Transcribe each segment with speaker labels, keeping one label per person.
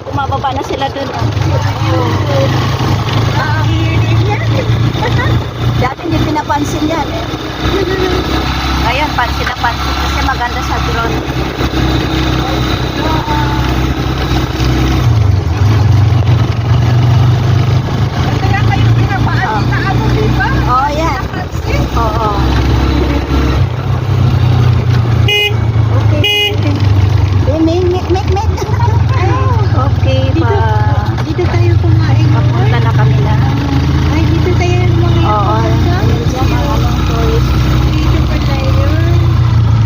Speaker 1: Bumababa na sila dun. Oh. Dati hindi pinapansin yan eh. Ngayon, pansin na pansin kasi maganda sa drone.
Speaker 2: Kaya kayo pinapaan na ano, di ba?
Speaker 1: Oo, yan. Oo. Okay. Make. Okay pa.
Speaker 2: Dito tayo kumain.
Speaker 1: Papunta na kami na.
Speaker 2: Ay, dito tayo kumain.
Speaker 1: Oo. Ayun dyan ang anong tourist.
Speaker 2: Dito pa tayo.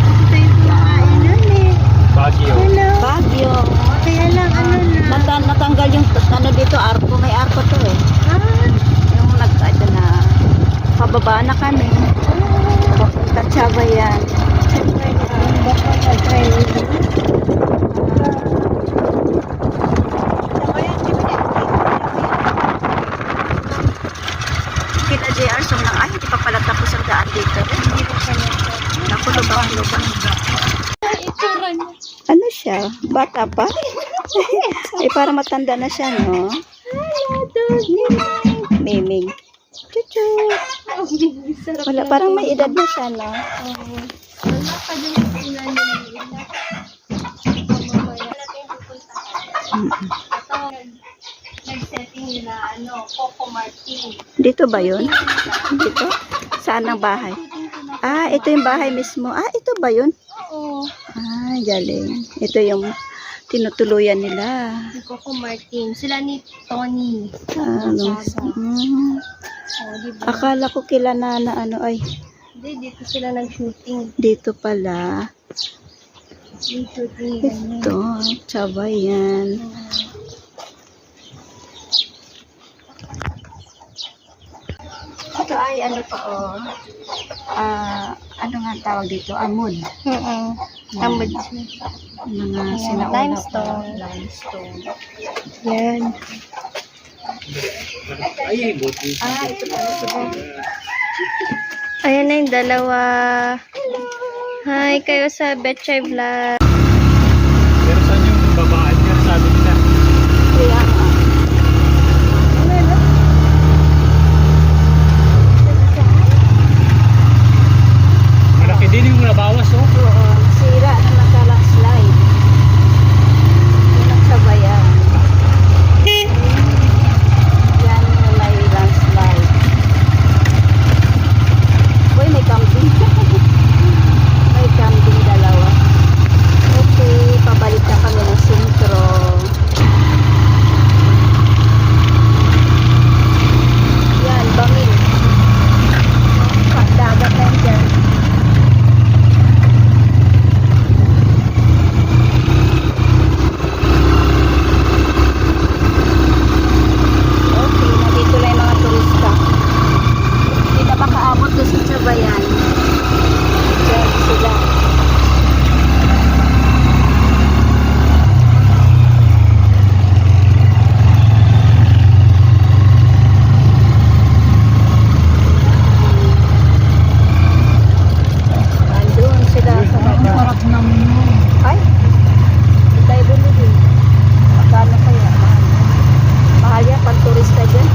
Speaker 2: Dito tayo kumain nun eh.
Speaker 3: Baguio.
Speaker 2: Hello.
Speaker 1: Baguio.
Speaker 2: Kaya lang ano na.
Speaker 1: Natanggal yung ano dito, arko. May arko to eh. Yung nag-ano na. Pababa na kami. Papunta Chavayan. Kita JR song lang. Ay, hindi pa pala tapos ang daan dito. Naku, lubang. Ano siya? Bata pa? Eh, para matanda na siya, no? Miming. Chuchu. Wala, parang may edad na siya, no?
Speaker 2: Nag-setting nila, Coco Martin.
Speaker 1: Dito ba yun? Dito? Saan ang bahay? Ah, ito yung bahay mismo. Ah, ito ba yun?
Speaker 2: Oo.
Speaker 1: Ah, galing. Ito yung tinutuluyan nila.
Speaker 2: Si Coco Martin. Sila ni Tony.
Speaker 1: Ano?
Speaker 2: Diba?
Speaker 1: Akala ko kila na ano ay
Speaker 2: Hindi, dito sila nag-shooting.
Speaker 1: dito pala.
Speaker 2: Yung shooting nila.
Speaker 1: Ito, Chavayan. Ito ay ano pa oh. Ano nga ang tawag dito? Amod.
Speaker 2: Amod.
Speaker 1: Mga sinauna
Speaker 2: Limestone.
Speaker 1: pa. Limestone.
Speaker 2: Yan.
Speaker 3: Ay, buti.
Speaker 1: Ah, ito pala sila.
Speaker 2: Ayan na yung dalawa. Hi, kayo sa Betchay Vlog.
Speaker 3: Pero saan yung babaan niya? Sabi nila.
Speaker 1: Kaya nga.
Speaker 3: Malaki din yung nabawas, oh.
Speaker 1: Oo, sira na naka-landslide. Yung nagsabayan. Yan yung may landslide. Uy, may camping. May camping dalawa. Okay, pabalik na kami ng sentro. Yan, bangin. Dagat lang dyan. Okay, nandito lang yung mga turista. Hindi na makaabot doon sa Chavayan. Diyan sila. Nandun sila sa baba. Ay, hindi tayo bumili. Magkano kaya? Mahal yan pag turista dyan.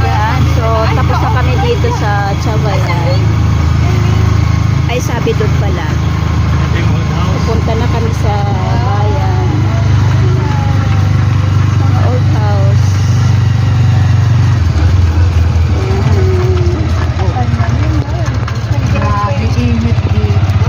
Speaker 1: Yan, so tapos na kami dito sa Chavayan. Ay, sabi doon pala.
Speaker 3: Yung old house.
Speaker 1: Pupunta na kami sa bayan. Mga old house.
Speaker 2: Grabe, init dito.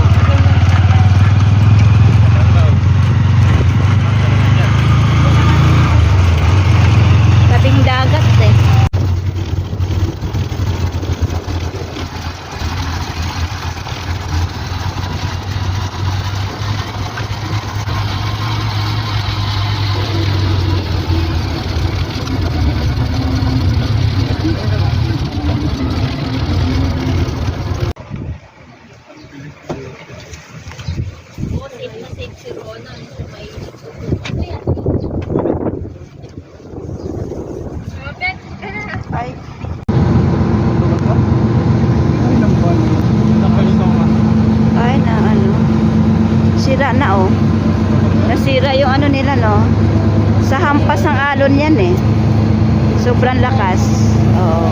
Speaker 1: yan, oh. Sa hampas ng alon yan, eh. Sobrang lakas. Oo.